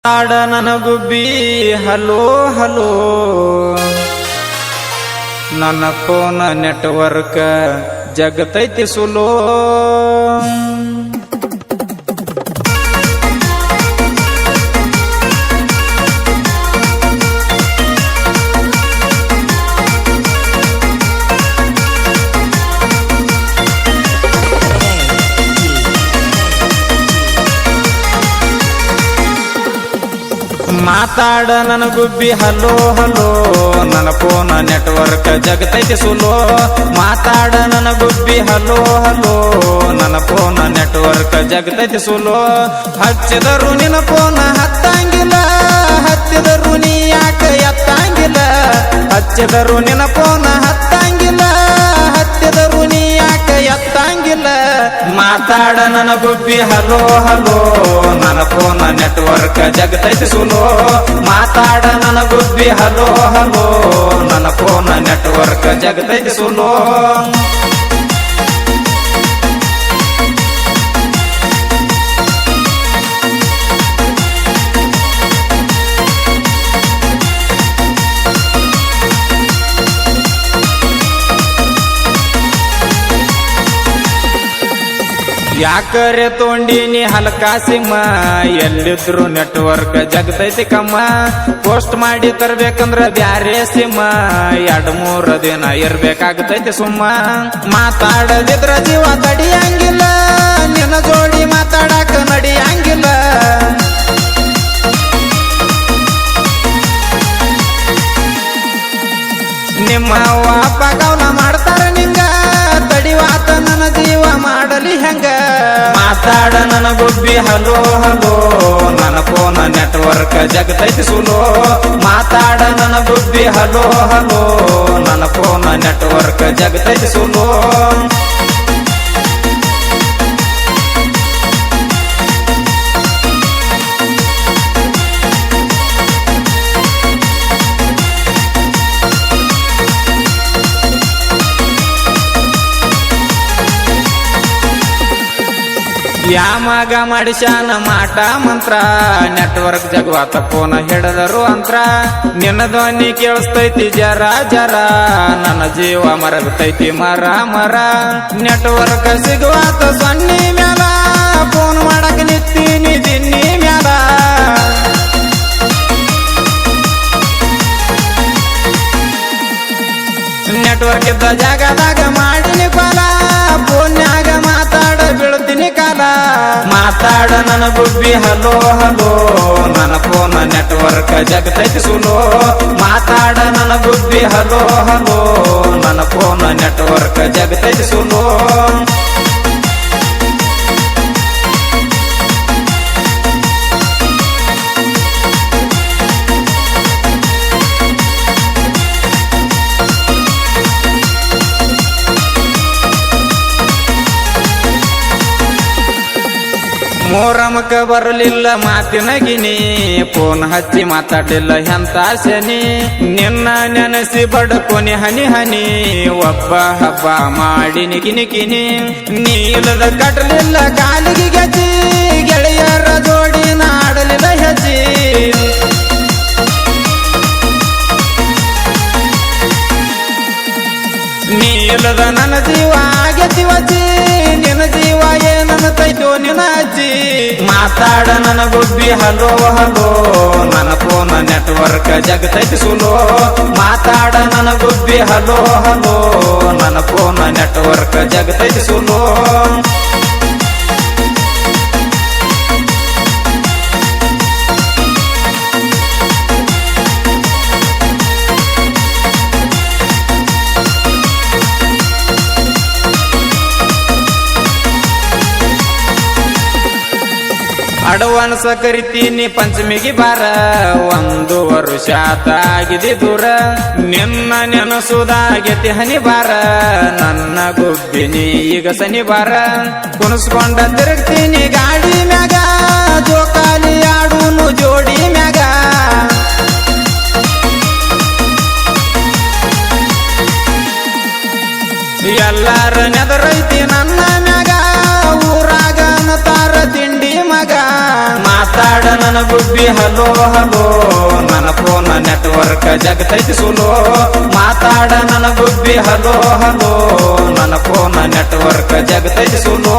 ಆಡ ನನ್ನ ಗುಬ್ಬಿ hello hello ನನ್ನ ಫೋನ್ ನೆಟ್ವರ್ಕ್ ಜಗತೈತಿ ಸುಲೋ ಮಾತಾಡ ನನ್ನ ಗುಬ್ಬಿ ಹಲೋ ಹಲೋ ನನ್ನ ಫೋನ್ ನೆಟ್ವರ್ಕ್ ಜಗತೈತಿ ಸುಲೋ ಮಾತಾಡ ನನ್ನ ಗುಬ್ಬಿ ಹಲೋ ಹಲೋ ನನ್ನ ಫೋನ್ ನೆಟ್ವರ್ಕ್ ಜಗತೈತಿ ಸುಲೋ ಹಚ್ಚಿದರು ನಿನ್ನ ಫೋನ್ ಹತ್ತಂಗಿಲ್ಲ ಹಚ್ಚಿದರು ನೀ ಯಾಕ ಎತ್ತಂಗಿಲ್ಲ ಹಚ್ಚಿದರು ನಿನ್ನ ಫೋನ್ ಹತ್ತಂಗಿಲ್ಲ ಹಚ್ಚಿದರು ನೀ ಯಾಕ ಎತ್ತಂಗಿಲ್ಲ ಮಾತಾಡ ನನ್ನ ಗುಬ್ಬಿ ಹಲೋ ಹಲೋ ನನ್ನ ಫೋನ್ ನೆಟ್ವರ್ಕ್ ಜಗತೈತಿ ಸುಲೋ ಮಾತಾಡ ನನ್ನ ಗುಬ್ಬಿ ಹಲೋ ಹಲೋ ನನ್ನ ಫೋನ್ ನೆಟ್ವರ್ಕ್ ಜಗತೈತಿ ಸುಲೋ ಯಾಕರೆ ತೊಂಡಿನಿ ಹಲ್ಕಾ ಸಿಮ್ಮ ಎಲ್ಲಿದ್ರು ನೆಟ್ವರ್ಕ್ ಜಗತೈತಿ ಕಮ್ಮ ಪೋಸ್ಟ್ ಮಾಡಿ ತರ್ಬೇಕಂದ್ರ ಬ್ಯಾರೆ ಸಿಮ್ಮ 2-3 ದಿನ ಇರ್ಬೇಕಾಗತೈತಿ ಸುಮ್ಮ ಮಾತಾಡದಿದ್ರ ಜೀವ ತಡಿಯಂಗಿಲ್ಲ ನಿನ್ನ ಜೋಡಿ ಮಾತಾಡಕ ನಡಿಯಂಗಿಲ್ಲ ನಿಮ್ಮ ವಾಪ ಗೌನ ಮಾಡ್ತಾರ ನಿಂಗ ತಡಿವಾತ ನನ್ನ ಜೀವ ಮಾಡಲಿ ಹೆಂಗ ಮಾತಾಡ ನನ್ನ ಗುಬ್ಬಿ ಹಲೋ ಹಲೋ ನನ್ನ ಫೋನ್ ನೆಟ್ವರ್ಕ್ ಜಗತೈತಿ ಸುಲೋ ಮಾತಾಡ ನನ್ನ ಗುಬ್ಬಿ ಹಲೋ ಹಲೋ ನನ್ನ ಫೋನ್ ನೆಟ್ವರ್ಕ್ ಜಗತೈತಿ ಸುಲೋ ಯಾಮಗ ಮಾಡಿಸ್ಯಾನ ಮಾಟ ಮಂತ್ರ ನೆಟ್ವರ್ಕ್ ಜಗವಾತ ಫೋನ್ ಹಿಡದರು ಅಂತ್ರ ನಿನ್ನ ಧ್ವನಿ ಕೇಳಿಸ್ತೈತಿ ಜರ ಜರ ನನ್ನ ಜೀವ ಮರಗತೈತಿ ಮರ ಮರ ನೆಟ್ವರ್ಕ್ ಸಿಗುವಾತ ಸೊನ್ನಿ ಮ್ಯಾಲ ಫೋನ್ ಮಾಡಕ್ ನಿತ್ತೀನಿ ದಿನ್ನಿ ಮ್ಯಾಲ ನೆಟ್ವರ್ಕ್ ಇದ್ದ ಜಾಗದಾಗ ಮಾಡಿನಿ ಫಲ ಫೋನ್ಯಾಗ ಮಾತಾಡ ಬೀಳ್ತೀನಿ ಕಾಲ ಮಾತಾಡ ನನ್ನ ಗುಬ್ಬಿ ಹಲೋ ಹಲೋ ನನ್ನ ಫೋನ್ ನೆಟ್ವರ್ಕ್ ಜಗತೈತಿ ಸುಲೋ ಮಾತಾಡ ನನ್ನ ಗುಬ್ಬಿ ಹಲೋ ಹಲೋ ನನ್ನ ಫೋನ್ ನೆಟ್ವರ್ಕ್ ಜಗತೈತಿ ಸುಲೋ ಮೋರಮಕ ಬರಲಿಲ್ಲ ಮಾತಿನ ಗಿನಿ ಫೋನ್ ಹಚ್ಚಿ ಮಾತಾಡಲಿಲ್ಲ ಎಂತ ಶನಿ ನಿನ್ನ ನೆನಸಿ ಬಡ್ಕೊನಿ ಹನಿ ಹನಿ ಒಬ್ಬ ಹಬ್ಬ ಮಾಡಿನಿ ಕಿನಿ ಕಿನಿ ನೀಲದ ಕಟ್ಟಲಿಲ್ಲ ಕಾಲಿಗೆ ಗಜಿ ಗೆಳೆಯರ ಜೋಡಿ ನಾಡಲಿಲ್ಲ ಹೆಜ್ಜಿ ನೀಲದ ನನ್ನ ಜೀವ ಆಗತಿ ವಜ್ಜಿ ನಿನ್ನ ಜೀವ ಏನನ್ನ ತೈತೋ ನಿನ್ನ ಅಜ್ಜಿ ಮಾತಾಡ ನನ್ನ ಗುಬ್ಬಿ ಹಲೋ ಹಲೋ ನನ್ನ ಫೋನ್ ನೆಟ್ವರ್ಕ್ ಜಗತೈತಿ ಸುಲೋ ಮಾತಾಡ ನನ್ನ ಗುಬ್ಬಿ ಹಲೋ ಹಲೋ ನನ್ನ ಫೋನ್ ನೆಟ್ವರ್ಕ್ ಜಗತೈತಿ ಸುಲೋ ಅಡ್ವಾನ್ಸ್ ಕರಿತೀನಿ ಪಂಚಮಿಗೆ ಬಾರ 1 ವರ್ಷ ಆಗಿದೆ ದೂರ ನಿನ್ನ ನೆನಸುದಾಗೆತಿ ಹನಿ ಬಾರ ನನ್ನ ಗುಬ್ಬಿನಿ ಈಗ ಸನಿ ಬಾರ ಕುಣಿಸ್ಕೊಂಡ ತಿರುಗ್ತೀನಿ ಗಾಡಿ ಮ್ಯಾಗ ಜೋಕಾಲಿ ಆಡುನು ಜೋಡಿ ಮ್ಯಾಗ ಎಲ್ಲಾರ ನೆದರೈತಿ ನನ್ನ ಮ್ಯಾಗ ಊರಾಗ ತಾರ ತಿಂಡಿ ಮಗ ಮಾತಾಡ ನನ್ನ ನನ್ನ ಗುಬ್ಬಿ ಹಲೋ ಹಲೋ ನನ್ನ ಫೋನ್ ನೆಟ್ವರ್ಕ್ ಜಗತೈತಿ ಸುಲೋ ಮಾತಾಡ ನನ್ನ ಗುಬ್ಬಿ ಹಲೋ ಹಲೋ ನನ್ನ ಫೋನ್ ನೆಟ್ವರ್ಕ್ ಜಗತೈತಿ ಸುಲೋ